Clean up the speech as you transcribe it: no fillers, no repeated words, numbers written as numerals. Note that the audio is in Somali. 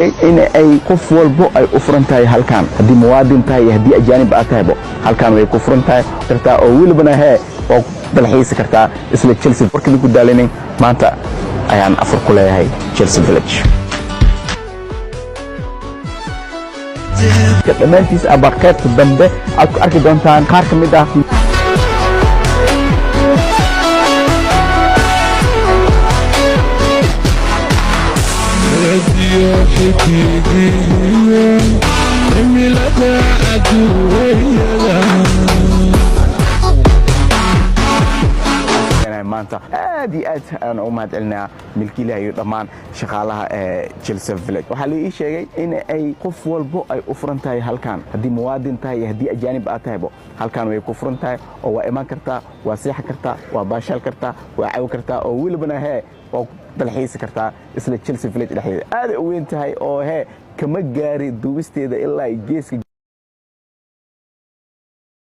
إن أي قف والبو أي أفرنتاي هالكان هدي موادين تاي هدي أجانب أتايبو هالكان وي كفرنتاي كرتا أو ويل بنا هي أو بالحيس كرتا اسم تشيلسي بركي بيقول داليني ما أنت أيان أفر كلها هي تشيلسي فيلج كتمنتيس أباكات الدمبة أركي دونتان خارك ميدا maanta aad iyo aad aan u mahadcelinaa milkiilaha iyo dhammaan shaqaalaha Chelsea Village waxa la ii sheegay in ay qof walbo ay u furan tahay halkan hadii muwaadin tahay hadii ajaanib aad tahay halkan way ku furan tahay oo waa iman kartaa waa seexan kartaa waa baashal kartaa waa caaw kartaa oo wilbana oo dalxiis kartaa isla Chelsea Village dhexdeeda aad u weyn tahay oo kama gaari duubisteeda ilaa geeska